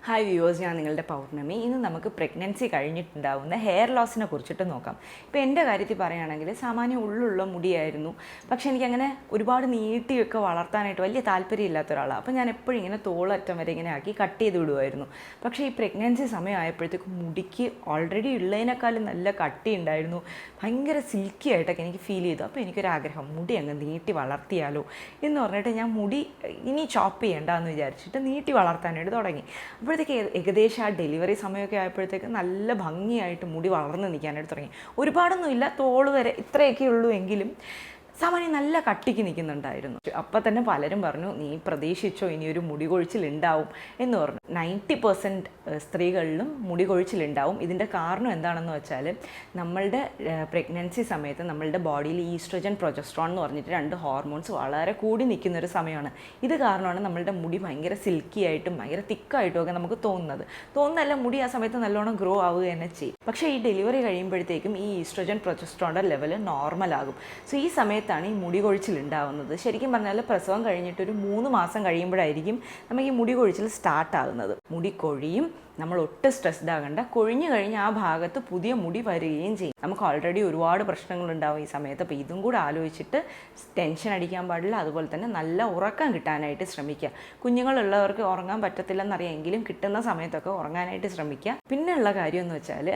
Hi viewers, ഞാൻ നിങ്ങളുടെ പൗർണമി. ഇന്ന് നമുക്ക് പ്രഗ്നൻസി കഴിഞ്ഞിട്ടുണ്ടാവുന്ന ഹെയർ ലോസിനെ കുറിച്ചിട്ട് നോക്കാം. ഇപ്പോൾ എൻ്റെ കാര്യത്തിൽ പറയുകയാണെങ്കിൽ സാമാന്യം ഉള്ളുള്ള മുടിയായിരുന്നു. പക്ഷേ എനിക്കങ്ങനെ ഒരുപാട് നീട്ടിയൊക്കെ വളർത്താനായിട്ട് വലിയ താല്പര്യമില്ലാത്ത ഒരാളാണ്. അപ്പോൾ ഞാൻ എപ്പോഴും ഇങ്ങനെ തോളറ്റം വരെ ഇങ്ങനെ ആക്കി കട്ട് ചെയ്ത് വിടുമായിരുന്നു. പക്ഷേ ഈ പ്രഗ്നൻസി സമയമായപ്പോഴത്തേക്കും മുടിക്ക് ഓൾറെഡി ഉള്ളതിനേക്കാളും നല്ല കട്ടി ഉണ്ടായിരുന്നു. ഭയങ്കര സിൽക്കി ആയിട്ടൊക്കെ എനിക്ക് ഫീൽ ചെയ്തു. അപ്പോൾ എനിക്കൊരാഗ്രഹം, മുടി അങ്ങ് നീട്ടി വളർത്തിയാലോ എന്ന് പറഞ്ഞിട്ട് ഞാൻ മുടി ഇനി ചോപ്പ് ചെയ്യേണ്ടെന്ന് വിചാരിച്ചിട്ട് നീട്ടി വളർത്താനായിട്ട് തുടങ്ങി. അപ്പോഴത്തേക്ക് ഏകദേശം ആ ഡെലിവറി സമയമൊക്കെ ആയപ്പോഴത്തേക്ക് നല്ല ഭംഗിയായിട്ട് മുടി വളർന്ന് നിൽക്കാനായിട്ട് തുടങ്ങി. ഒരുപാടൊന്നുമില്ല, തോള് വരെ ഇത്രയൊക്കെ ഉള്ളൂ, എങ്കിലും സാമാന്യം നല്ല കട്ടിക്ക് നിൽക്കുന്നുണ്ടായിരുന്നു. അപ്പം തന്നെ പലരും പറഞ്ഞു, നീ പ്രതീക്ഷിച്ചോ ഇനിയൊരു മുടി കൊഴിച്ചിലുണ്ടാവും എന്ന് പറഞ്ഞു. 90% സ്ത്രീകളിലും മുടി കൊഴിച്ചിലുണ്ടാവും. ഇതിൻ്റെ കാരണം എന്താണെന്ന് വെച്ചാൽ, നമ്മളുടെ പ്രഗ്നൻസി സമയത്ത് നമ്മളുടെ ബോഡിയിൽ ഈസ്ട്രജൻ, പ്രൊജസ്ട്രോൺ എന്ന് പറഞ്ഞിട്ട് 2 ഹോർമോൺസ് വളരെ കൂടി നിൽക്കുന്നൊരു സമയമാണ്. ഇത് കാരണമാണ് നമ്മളുടെ മുടി ഭയങ്കര സിൽക്കി ആയിട്ടും ഭയങ്കര തിക്കായിട്ടും ഒക്കെ നമുക്ക് തോന്നുന്നതല്ല, മുടി ആ സമയത്ത് നല്ലോണം ഗ്രോ ആവുക തന്നെ ചെയ്യും. പക്ഷേ ഈ ഡെലിവറി കഴിയുമ്പോഴത്തേക്കും ഈ ഈസ്ട്രജൻ, പ്രൊജസ്ട്രോണിൻ്റെ ലെവൽ നോർമലാകും. സോ ഈ സമയത്താണ് ഈ മുടി കൊഴിച്ചിലുണ്ടാവുന്നത്. ശരിക്കും പറഞ്ഞാൽ പ്രസവം കഴിഞ്ഞിട്ടൊരു 3 മാസം കഴിയുമ്പോഴായിരിക്കും നമുക്ക് ഈ മുടി കൊഴിച്ചിൽ സ്റ്റാർട്ടാകുന്നത്. മുടി കൊഴിയും, നമ്മൾ ഒട്ടും സ്ട്രെസ്ഡ് ആകണ്ട. കൊഴിഞ്ഞു കഴിഞ്ഞ് ആ ഭാഗത്ത് പുതിയ മുടി വരികയും ചെയ്യും. നമുക്ക് ഓൾറെഡി ഒരുപാട് പ്രശ്നങ്ങളുണ്ടാവും ഈ സമയത്ത്. അപ്പോൾ ഇതും കൂടെ ആലോചിച്ചിട്ട് ടെൻഷൻ അടിക്കാൻ പാടില്ല. അതുപോലെ തന്നെ നല്ല ഉറക്കം കിട്ടാനായിട്ട് ശ്രമിക്കുക. കുഞ്ഞുങ്ങളുള്ളവർക്ക് ഉറങ്ങാൻ പറ്റത്തില്ലെന്നറിയാമെങ്കിലും കിട്ടുന്ന സമയത്തൊക്കെ ഉറങ്ങാനായിട്ട് ശ്രമിക്കുക. പിന്നെയുള്ള കാര്യം എന്ന് വെച്ചാൽ,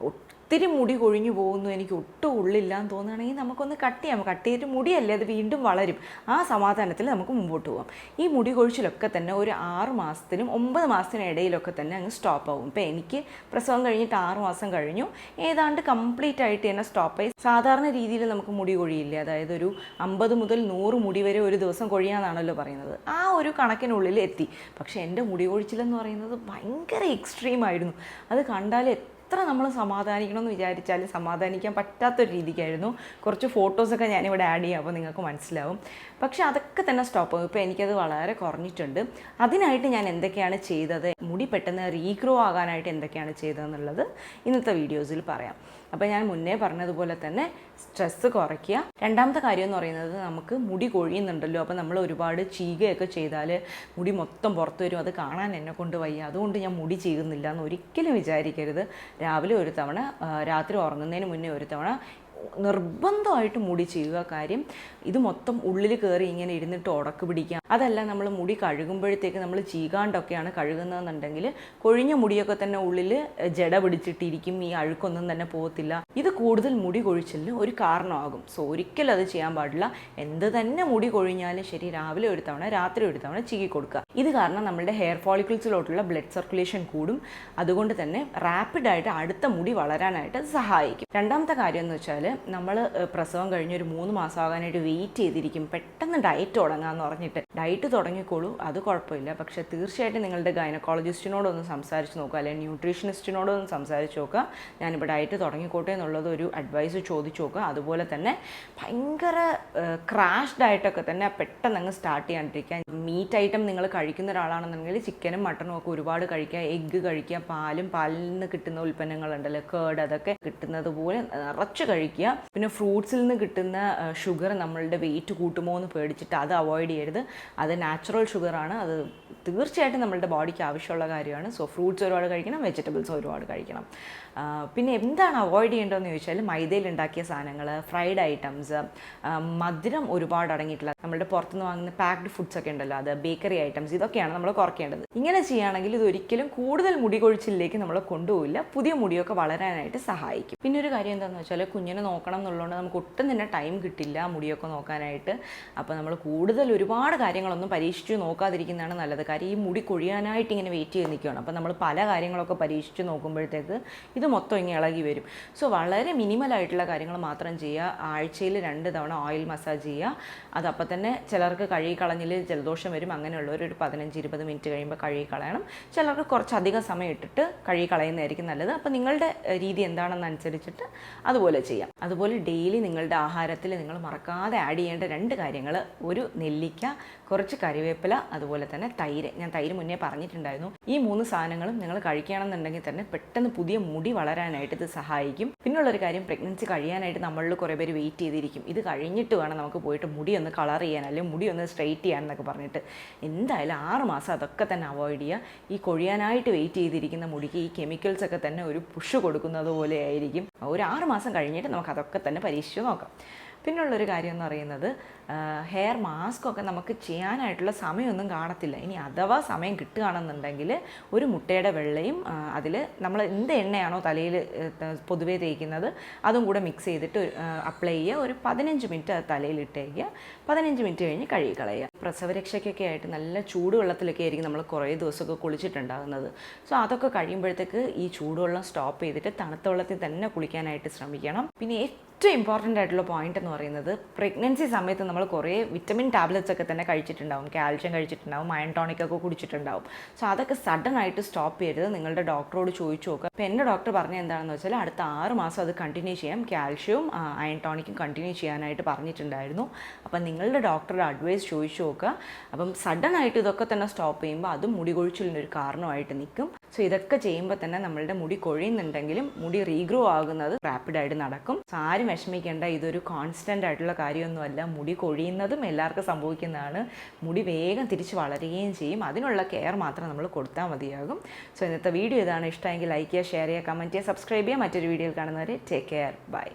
ഒത്തിരി മുടി കൊഴിഞ്ഞു പോകുന്നു, എനിക്ക് ഒട്ടും ഉള്ളില്ലാന്ന് തോന്നുകയാണെങ്കിൽ നമുക്കൊന്ന് കട്ട് ചെയ്യാം. കട്ട് ചെയ്തിട്ട് മുടിയല്ലേ, അത് വീണ്ടും വളരും. ആ സമാധാനത്തിൽ നമുക്ക് മുമ്പോട്ട് പോകാം. ഈ മുടി കൊഴിച്ചിലൊക്കെ തന്നെ ഒരു 6 മാസത്തിനും 9 മാസത്തിനും ഇടയിലൊക്കെ തന്നെ അങ്ങ് സ്റ്റോപ്പ് ആവും. ഇപ്പോൾ എനിക്ക് പ്രസവം കഴിഞ്ഞിട്ട് 6 മാസം കഴിഞ്ഞു, ഏതാണ്ട് കംപ്ലീറ്റ് ആയിട്ട് തന്നെ സ്റ്റോപ്പായി. സാധാരണ രീതിയിൽ നമുക്ക് മുടി കൊഴിയില്ലേ, അതായത് ഒരു 50 മുതൽ 100 മുടി വരെ ഒരു ദിവസം കൊഴിയാന്നാണല്ലോ പറയുന്നത്. ആ ഒരു കണക്കിനുള്ളിൽ എത്തി. പക്ഷേ എൻ്റെ മുടി കൊഴിച്ചിലെന്ന് പറയുന്നത് ഭയങ്കര എക്സ്ട്രീമായിരുന്നു. അത് കണ്ടാൽ എത്ര നമ്മൾ സമാധാനിക്കണമെന്ന് വിചാരിച്ചാലും സമാധാനിക്കാൻ പറ്റാത്തൊരു രീതിക്കായിരുന്നു. കുറച്ച് ഫോട്ടോസൊക്കെ ഞാനിവിടെ ആഡ് ചെയ്യാം, അപ്പോൾ നിങ്ങൾക്ക് മനസ്സിലാവും. പക്ഷേ അതൊക്കെ തന്നെ സ്റ്റോപ്പ് ആകും. ഇപ്പോൾ എനിക്കത് വളരെ കുറഞ്ഞിട്ടുണ്ട്. അതിനായിട്ട് ഞാൻ എന്തൊക്കെയാണ് ചെയ്തത്, മുടി പെട്ടെന്ന് റീഗ്രോ ആകാനായിട്ട് എന്തൊക്കെയാണ് ചെയ്തതെന്നുള്ളത് ഇന്നത്തെ വീഡിയോസിൽ പറയാം. അപ്പോൾ ഞാൻ മുന്നേ പറഞ്ഞതുപോലെ തന്നെ സ്ട്രെസ്സ് കുറയ്ക്കുക. രണ്ടാമത്തെ കാര്യം എന്ന് പറയുന്നത്, നമുക്ക് മുടി കൊഴിയുന്നുണ്ടല്ലോ, അപ്പോൾ നമ്മൾ ഒരുപാട് ചീകയൊക്കെ ചെയ്താൽ മുടി മൊത്തം പുറത്ത് വരും. അത് കാണാൻ എന്നെ കൊണ്ട് വയ്യ, അതുകൊണ്ട് ഞാൻ മുടി ചീകുന്നില്ല എന്ന് ഒരിക്കലും വിചാരിക്കരുത്. രാവിലെ ഒരു തവണ, രാത്രി ഉറങ്ങുന്നതിന് മുന്നേ ഒരു തവണ നിർബന്ധമായിട്ട് മുടി ചെയ്യുക. കാര്യം ഇത് മൊത്തം ഉള്ളിൽ കയറി ഇങ്ങനെ ഇരുന്നിട്ട് ഉടക്ക് പിടിക്കാം. അതല്ല, നമ്മൾ മുടി കഴുകുമ്പോഴത്തേക്ക് നമ്മൾ ചീകാണ്ടൊക്കെയാണ് കഴുകുന്നതെന്നുണ്ടെങ്കിൽ കൊഴിഞ്ഞ മുടിയൊക്കെ തന്നെ ഉള്ളിൽ ജട പിടിച്ചിട്ടിരിക്കും, ഈ അഴുക്കൊന്നും തന്നെ പോകത്തില്ല. ഇത് കൂടുതൽ മുടി കൊഴിച്ചിലിന് ഒരു കാരണമാകും. സോ ഒരിക്കലും അത് ചെയ്യാൻ പാടില്ല. എന്ത് തന്നെ മുടി കൊഴിഞ്ഞാലും ശരി, രാവിലെ ഒരു തവണ രാത്രി ഒരു തവണ ചീകി കൊടുക്കുക. ഇത് കാരണം നമ്മളുടെ ഹെയർ ഫോളിക്കിൾസിലോട്ടുള്ള ബ്ലഡ് സർക്കുലേഷൻ കൂടും. അതുകൊണ്ട് തന്നെ റാപ്പിഡായിട്ട് അടുത്ത മുടി വളരാനായിട്ട് സഹായിക്കും. രണ്ടാമത്തെ കാര്യം എന്ന് വെച്ചാൽ, നമ്മൾ പ്രസവം കഴിഞ്ഞ് ഒരു 3 മാസം ആകാനായിട്ട് വെയിറ്റ് ചെയ്തിരിക്കും. പെട്ടെന്ന് ഡയറ്റ് തുടങ്ങാമെന്ന് പറഞ്ഞിട്ട് ഡയറ്റ് തുടങ്ങിക്കോളൂ, അത് കുഴപ്പമില്ല. പക്ഷേ തീർച്ചയായിട്ടും നിങ്ങളുടെ ഗൈനക്കോളജിസ്റ്റിനോടൊന്ന് സംസാരിച്ച് നോക്കുക, അല്ലെങ്കിൽ ന്യൂട്രീഷനിസ്റ്റിനോടൊന്ന് സംസാരിച്ച് നോക്കുക. ഞാനിപ്പോൾ ഡയറ്റ് തുടങ്ങിക്കോട്ടെ എന്നുള്ളത് ഒരു അഡ്വൈസ് ചോദിച്ചു നോക്കുക. അതുപോലെ തന്നെ ഭയങ്കര ക്രാഷ് ഡയറ്റൊക്കെ തന്നെ പെട്ടെന്ന് അങ്ങ് സ്റ്റാർട്ട് ചെയ്യാണ്ടിരിക്കുക. മീറ്റ് ഐറ്റം നിങ്ങൾ കഴിക്കുന്ന ഒരാളാണെന്നുണ്ടെങ്കിൽ ചിക്കനും മട്ടനും ഒക്കെ ഒരുപാട് കഴിക്കുക. എഗ്ഗ് കഴിക്കുക, പാലിൽ നിന്ന് കിട്ടുന്ന ഉൽപ്പന്നങ്ങളുണ്ടല്ലോ, കേർഡ്, അതൊക്കെ കിട്ടുന്നത് പോലെ നിറച്ച് കഴിക്കുക. പിന്നെ ഫ്രൂട്ട്സിൽ നിന്ന് കിട്ടുന്ന ഷുഗർ നമ്മളുടെ വെയിറ്റ് കൂട്ടുമോ എന്ന് പേടിച്ചിട്ട് അത് അവോയ്ഡ് ചെയ്യരുത്. അത് നാച്ചുറൽ ഷുഗറാണ്, അത് തീർച്ചയായിട്ടും നമ്മളുടെ ബോഡിക്ക് ആവശ്യമുള്ള കാര്യമാണ്. സോ ഫ്രൂട്ട്സ് ഒരുപാട് കഴിക്കണം, വെജിറ്റബിൾസ് ഒരുപാട് കഴിക്കണം. പിന്നെ എന്താണ് അവോയ്ഡ് ചെയ്യേണ്ടതെന്ന് ചോദിച്ചാൽ, മൈദയിൽ ഉണ്ടാക്കിയ സാധനങ്ങൾ, ഫ്രൈഡ് ഐറ്റംസ്, മധുരം ഒരുപാട് അടങ്ങിയിട്ടില്ല, നമ്മളുടെ പുറത്തുനിന്ന് വാങ്ങുന്ന പാക്ഡ് ഫുഡ്സ് ഒക്കെ ഉണ്ടല്ലോ, അത് ബേക്കറി ഐറ്റംസ്, ഇതൊക്കെയാണ് നമ്മൾ കുറയ്ക്കേണ്ടത്. ഇങ്ങനെ ചെയ്യുകയാണെങ്കിൽ ഇതൊരിക്കലും കൂടുതൽ മുടി കൊഴിച്ചിലേക്ക് നമ്മളെ കൊണ്ടുപോയില്ല, പുതിയ മുടിയൊക്കെ വളരാനായിട്ട് സഹായിക്കും. പിന്നെ ഒരു കാര്യം എന്താണെന്ന് വെച്ചാൽ, കുഞ്ഞിനെ നോക്കണം എന്നുള്ളതുകൊണ്ട് നമുക്ക് ഒട്ടും തന്നെ ടൈം കിട്ടില്ല മുടിയൊക്കെ നോക്കാനായിട്ട്. അപ്പോൾ നമ്മൾ കൂടുതൽ ഒരുപാട് കാര്യങ്ങളൊന്നും പരീക്ഷിച്ച് നോക്കാതിരിക്കുന്നതാണ് നല്ലത്. കാര്യം ഈ മുടി കൊഴിയാനായിട്ട് ഇങ്ങനെ വെയിറ്റ് ചെയ്ത് നിൽക്കുകയാണ്. അപ്പോൾ നമ്മൾ പല കാര്യങ്ങളൊക്കെ പരീക്ഷിച്ച് നോക്കുമ്പോഴത്തേക്ക് ഇത് മൊത്തം ഇങ്ങനെ ഇളകി വരും. സോ വളരെ മിനിമലായിട്ടുള്ള കാര്യങ്ങൾ മാത്രം ചെയ്യുക. ആഴ്ചയിൽ 2 തവണ ഓയിൽ മസാജ് ചെയ്യുക. അതപ്പോൾ തന്നെ ചിലർക്ക് കഴുകി കളഞ്ഞിൽ ജലദോഷം വരും. അങ്ങനെയുള്ളവർ ഒരു 15-20 മിനിറ്റ് കഴിയുമ്പോൾ കഴുകി കളയണം. ചിലർക്ക് കുറച്ചധികം സമയം ഇട്ടിട്ട് കഴുകി കളയുന്നതായിരിക്കും നല്ലത്. അപ്പോൾ നിങ്ങളുടെ രീതി എന്താണെന്നനുസരിച്ചിട്ട് അതുപോലെ ചെയ്യാം. അതുപോലെ ഡെയിലി നിങ്ങളുടെ ആഹാരത്തിൽ നിങ്ങൾ മറക്കാതെ ആഡ് ചെയ്യേണ്ട 2 കാര്യങ്ങൾ, ഒരു നെല്ലിക്ക, കുറച്ച് കറിവേപ്പില, അതുപോലെ തന്നെ തൈര്. ഞാൻ തൈര് മുന്നേ പറഞ്ഞിട്ടുണ്ടായിരുന്നു. ഈ 3 സാധനങ്ങളും നിങ്ങൾ കഴിക്കുകയാണെന്നുണ്ടെങ്കിൽ തന്നെ പെട്ടെന്ന് പുതിയ മുടി വളരാനായിട്ട് ഇത് സഹായിക്കും. പിന്നുള്ളൊരു കാര്യം, പ്രഗ്നൻസി കഴിയാനായിട്ട് നമ്മളിൽ കുറേ പേര് വെയിറ്റ് ചെയ്തിരിക്കും. ഇത് കഴിഞ്ഞിട്ട് വേണം നമുക്ക് പോയിട്ട് മുടി ഒന്ന് കളർ ചെയ്യാൻ, അല്ലെങ്കിൽ മുടി ഒന്ന് സ്ട്രെയിറ്റ് ചെയ്യാൻ എന്നൊക്കെ പറഞ്ഞിട്ട്. എന്തായാലും 6 മാസം അതൊക്കെ തന്നെ അവോയ്ഡ് ചെയ്യുക. ഈ കൊഴിയാനായിട്ട് വെയിറ്റ് ചെയ്തിരിക്കുന്ന മുടിക്ക് ഈ കെമിക്കൽസ് ഒക്കെ തന്നെ ഒരു പുഷ് കൊടുക്കുന്നത് പോലെ ആയിരിക്കും. ഒരു 6 മാസം കഴിഞ്ഞിട്ട് നമുക്ക് അതൊക്കെ തന്നെ പരീക്ഷിച്ച് നോക്കാം. പിന്നുള്ളൊരു കാര്യം എന്ന് പറയുന്നത്, ഹെയർ മാസ്കൊക്കെ നമുക്ക് ചെയ്യാനായിട്ടുള്ള സമയമൊന്നും കാണത്തില്ല. ഇനി അഥവാ സമയം കിട്ടുകയാണെന്നുണ്ടെങ്കിൽ ഒരു മുട്ടയുടെ വെള്ളയും അതിൽ നമ്മൾ എന്ത് എണ്ണയാണോ തലയിൽ പൊതുവേ തേക്കുന്നത് അതും കൂടെ മിക്സ് ചെയ്തിട്ട് അപ്ലൈ ചെയ്യുക. ഒരു 15 മിനിറ്റ് അത് തലയിൽ ഇട്ടേക്കുക. 15 മിനിറ്റ് കഴിഞ്ഞ് കഴുകി കളയുക. പ്രസവരക്ഷയ്ക്കൊക്കെ ആയിട്ട് നല്ല ചൂടുവെള്ളത്തിലൊക്കെ ആയിരിക്കും നമ്മൾ കുറേ ദിവസമൊക്കെ കുളിച്ചിട്ടുണ്ടാകുന്നത്. സോ അതൊക്കെ കഴിയുമ്പോഴത്തേക്ക് ഈ ചൂടുവെള്ളം സ്റ്റോപ്പ് ചെയ്തിട്ട് തണുത്ത വെള്ളത്തിൽ തന്നെ കുളിക്കാനായിട്ട് ശ്രമിക്കണം. പിന്നെ ഏറ്റവും ഇമ്പോർട്ടൻ്റ് ആയിട്ടുള്ള പോയിന്റ് എന്ന് പറയുന്നത്, പ്രഗ്നൻസി സമയത്ത് നമ്മൾ കുറേ വിറ്റമിൻ ടാബ്ലറ്റ്സ് ഒക്കെ തന്നെ കഴിച്ചിട്ടുണ്ടാവും, കാൽഷ്യം കഴിച്ചിട്ടുണ്ടാവും, അയൺ ടോണിക് ഒക്കെ കുടിച്ചിട്ടുണ്ടാവും. സോ അതൊക്കെ സഡൻ ആയിട്ട് സ്റ്റോപ്പ് ചെയ്യരുത്. നിങ്ങളുടെ ഡോക്ടറോട് ചോദിച്ചു നോക്കുക. അപ്പോൾ എൻ്റെ ഡോക്ടർ പറഞ്ഞത് എന്താണെന്ന് വെച്ചാൽ, അടുത്ത 6 മാസം അത് കണ്ടിന്യൂ ചെയ്യാം, കാൽഷ്യവും അയൺ ടോണിക്കും കണ്ടിന്യൂ ചെയ്യാനായിട്ട് പറഞ്ഞിട്ടുണ്ടായിരുന്നു. അപ്പം നിങ്ങളുടെ ഡോക്ടറുടെ അഡ്വൈസ് ചോദിച്ചു നോക്കുക. അപ്പം സഡൻ ആയിട്ട് ഇതൊക്കെ തന്നെ സ്റ്റോപ്പ് ചെയ്യുമ്പോൾ അതും മുടി കൊഴിച്ചിലിനൊരു കാരണമായിട്ട് നിൽക്കും. സോ ഇതൊക്കെ ചെയ്യുമ്പോൾ തന്നെ നമ്മളുടെ മുടി കൊഴിയുന്നുണ്ടെങ്കിലും മുടി റീഗ്രോ ആകുന്നത് റാപ്പിഡായിട്ട് നടക്കും. സോ ആരും വിഷമിക്കേണ്ട, ഇതൊരു കോൺസ്റ്റൻ്റ് ആയിട്ടുള്ള കാര്യമൊന്നുമല്ല. മുടി കൊഴിയുന്നതും എല്ലാവർക്കും സംഭവിക്കുന്നതാണ്. മുടി വേഗം തിരിച്ച് വളരുകയും ചെയ്യും. അതിനുള്ള കെയർ മാത്രം നമ്മൾ കൊടുത്താൽ മതിയാകും. സോ ഇന്നത്തെ വീഡിയോ ഇതാണ്. ഇഷ്ടമെങ്കിൽ ലൈക്ക് ചെയ്യുക, ഷെയർ ചെയ്യുക, കമൻറ്റ് ചെയ്യുക, സബ്സ്ക്രൈബ് ചെയ്യുക. മറ്റൊരു വീഡിയോയിൽ കാണുന്നവരെ ടേക്ക് കെയർ, ബൈ.